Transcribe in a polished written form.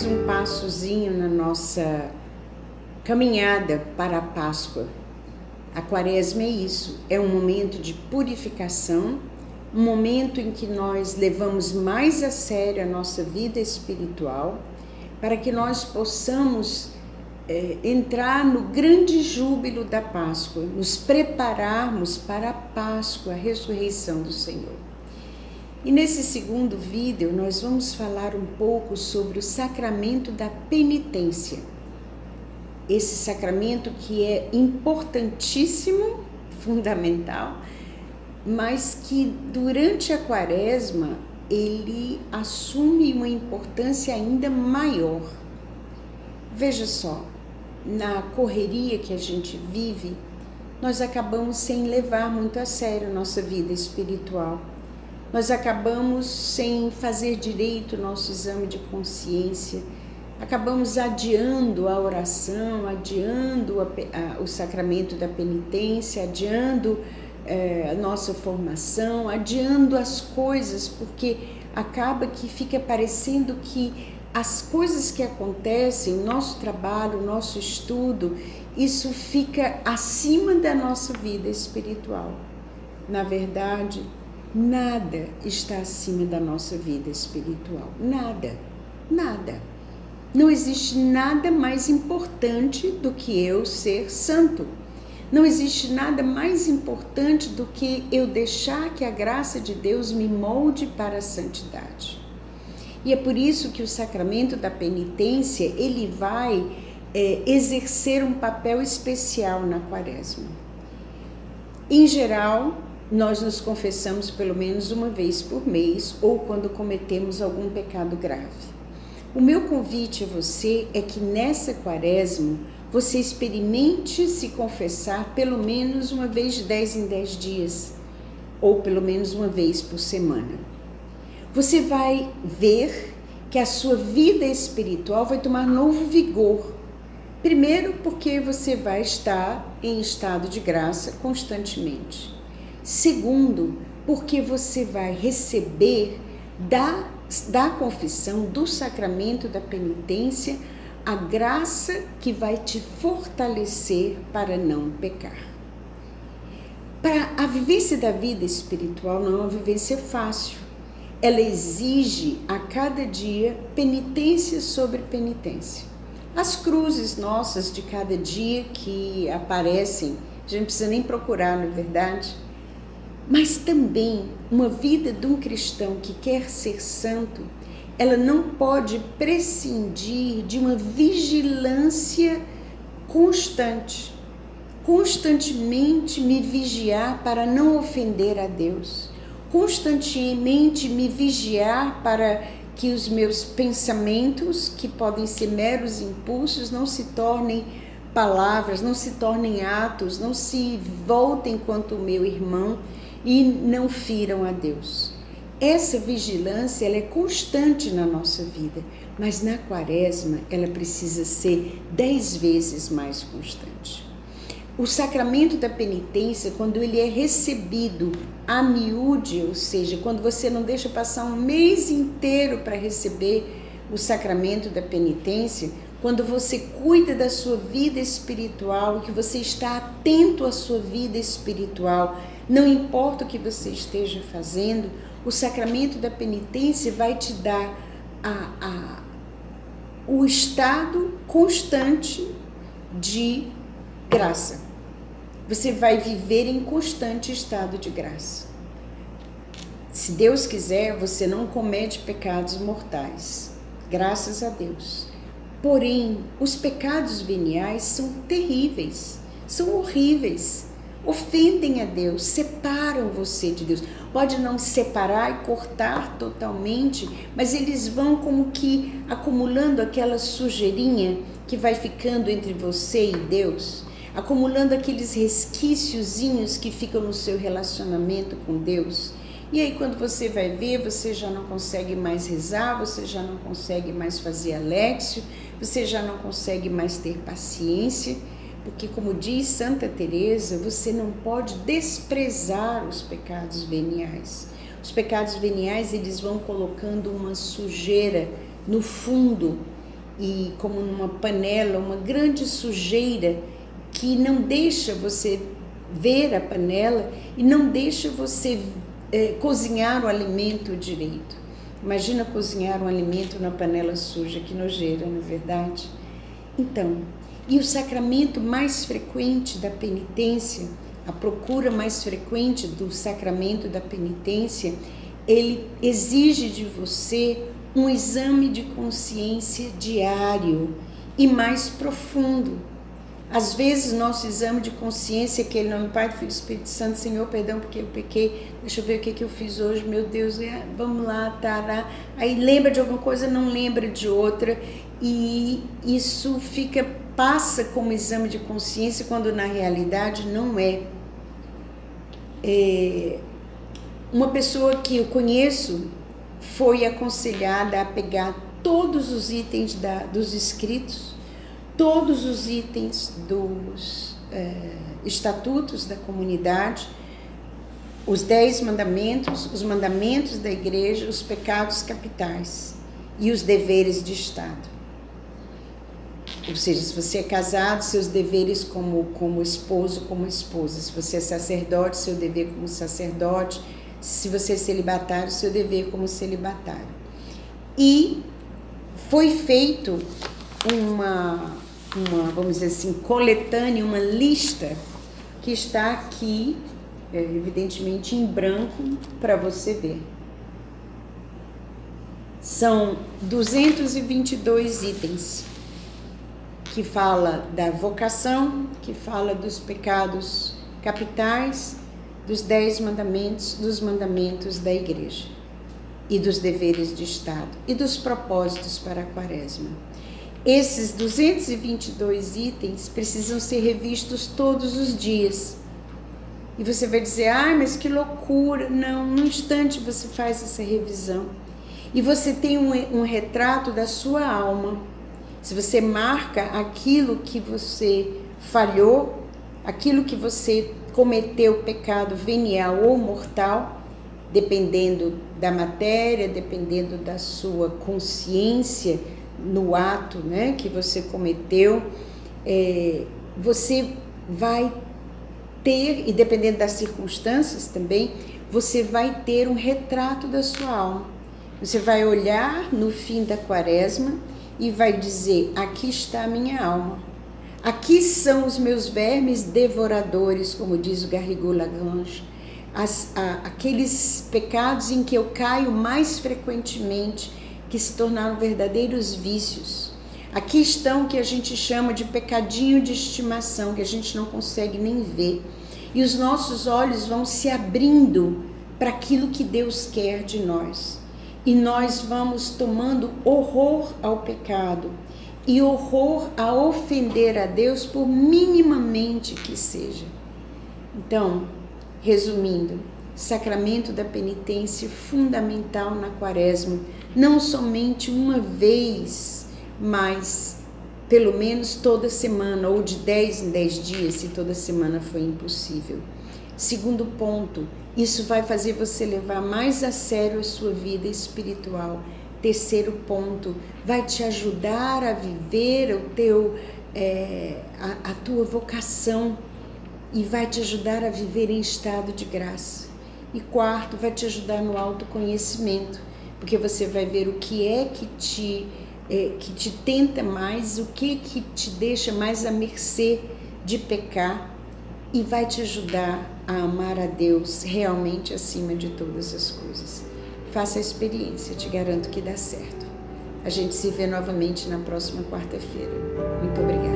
mais um passozinho na nossa caminhada para a Páscoa. A Quaresma é isso, é um momento de purificação, um momento em que nós levamos mais a sério a nossa vida espiritual, para que nós possamos entrar no grande júbilo da Páscoa, nos prepararmos para a Páscoa, a ressurreição do Senhor. E nesse segundo vídeo nós vamos falar um pouco sobre o sacramento da penitência. Esse sacramento que é importantíssimo, fundamental, mas que durante a Quaresma ele assume uma importância ainda maior. Veja só, na correria que a gente vive, nós acabamos sem levar muito a sério a nossa vida espiritual. Nós acabamos sem fazer direito o nosso exame de consciência, acabamos adiando a oração, adiando o sacramento da penitência, adiando a nossa formação, adiando as coisas, porque acaba que fica parecendo que as coisas que acontecem, o nosso trabalho, o nosso estudo, isso fica acima da nossa vida espiritual. Na verdade, nada está acima da nossa vida espiritual. Nada, nada. Não existe nada mais importante do que eu ser santo. Não existe nada mais importante do que eu deixar que a graça de Deus me molde para a santidade. E é por isso que o sacramento da penitência, ele vai exercer um papel especial na Quaresma. Em geral, nós nos confessamos pelo menos uma vez por mês ou quando cometemos algum pecado grave. O meu convite a você é que nessa Quaresma você experimente se confessar pelo menos uma vez de 10 em 10 dias ou pelo menos uma vez por semana. Você vai ver que a sua vida espiritual vai tomar novo vigor. Primeiro, porque você vai estar em estado de graça constantemente. Segundo, porque você vai receber da confissão, do sacramento da penitência, a graça que vai te fortalecer para não pecar. A vivência da vida espiritual não é uma vivência fácil. Ela exige a cada dia penitência sobre penitência. As cruzes nossas de cada dia que aparecem, a gente não precisa nem procurar, não é verdade? Mas também uma vida de um cristão que quer ser santo, ela não pode prescindir de uma vigilância constante. Constantemente me vigiar para não ofender a Deus. Constantemente me vigiar para que os meus pensamentos, que podem ser meros impulsos, não se tornem palavras, não se tornem atos, não se voltem quanto o meu irmão e não firam a Deus. Essa vigilância ela é constante na nossa vida, mas na Quaresma ela precisa ser 10 vezes mais constante. O sacramento da penitência, quando ele é recebido a miúde, ou seja, quando você não deixa passar um mês inteiro para receber o sacramento da penitência, quando você cuida da sua vida espiritual, que você está atento à sua vida espiritual, não importa o que você esteja fazendo, o sacramento da penitência vai te dar o estado constante de graça. Você vai viver em constante estado de graça. Se Deus quiser, você não comete pecados mortais, graças a Deus. Porém, os pecados veniais são terríveis, são horríveis, ofendem a Deus, separam você de Deus. Pode não separar e cortar totalmente, mas eles vão como que acumulando aquela sujeirinha que vai ficando entre você e Deus, acumulando aqueles resquíciozinhos que ficam no seu relacionamento com Deus. E aí quando você vai ver, você já não consegue mais rezar, você já não consegue mais fazer aléxio, você já não consegue mais ter paciência, porque como diz Santa Teresa, você não pode desprezar os pecados veniais. Os pecados veniais, eles vão colocando uma sujeira no fundo e como numa panela, uma grande sujeira que não deixa você ver a panela e não deixa você cozinhar o alimento direito. Imagina cozinhar um alimento na panela suja, que nojeira, não é verdade? Então, e o sacramento mais frequente da penitência, a procura mais frequente do sacramento da penitência, ele exige de você um exame de consciência diário e mais profundo. Às vezes, nosso exame de consciência, que é em nome do Pai, do Filho e do Espírito Santo, Senhor, perdão porque eu pequei, deixa eu ver o que eu fiz hoje, meu Deus, vamos lá, tará. Aí lembra de alguma coisa, não lembra de outra, e isso passa como exame de consciência, quando na realidade não é. Uma pessoa que eu conheço foi aconselhada a pegar todos os itens dos escritos, todos os itens dos estatutos da comunidade, os 10 mandamentos, os mandamentos da igreja, os pecados capitais e os deveres de Estado. Ou seja, se você é casado, seus deveres como esposo, como esposa. Se você é sacerdote, seu dever como sacerdote. Se você é celibatário, seu dever como celibatário. E foi feito vamos dizer assim, coletânea, uma lista que está aqui, evidentemente em branco, para você ver. São 222 itens, que fala da vocação, que fala dos pecados capitais, dos 10 mandamentos, dos mandamentos da igreja, e dos deveres de Estado, e dos propósitos para a quaresma. Esses 222 itens precisam ser revistos todos os dias. E você vai dizer, mas que loucura. Não, num instante você faz essa revisão. E você tem um retrato da sua alma. Se você marca aquilo que você falhou, aquilo que você cometeu pecado venial ou mortal, dependendo da matéria, dependendo da sua consciência, no ato, né, que você cometeu, você vai ter, e dependendo das circunstâncias também, você vai ter um retrato da sua alma. Você vai olhar no fim da quaresma e vai dizer, aqui está a minha alma. Aqui são os meus vermes devoradores, como diz o Garrigou Lagrange, aqueles pecados em que eu caio mais frequentemente, que se tornaram verdadeiros vícios. Aqui estão o que a gente chama de pecadinho de estimação, que a gente não consegue nem ver. E os nossos olhos vão se abrindo para aquilo que Deus quer de nós. E nós vamos tomando horror ao pecado e horror a ofender a Deus, por minimamente que seja. Então, resumindo, sacramento da penitência fundamental na quaresma, não somente uma vez, mas pelo menos toda semana, ou de 10 em 10 dias, se toda semana foi impossível. Segundo ponto, isso vai fazer você levar mais a sério a sua vida espiritual. Terceiro ponto, vai te ajudar a viver a tua vocação e vai te ajudar a viver em estado de graça. E quarto, vai te ajudar no autoconhecimento, porque você vai ver o que é que te tenta mais, o que te deixa mais à mercê de pecar, e vai te ajudar a amar a Deus realmente acima de todas as coisas. Faça a experiência, te garanto que dá certo. A gente se vê novamente na próxima quarta-feira. Muito obrigada.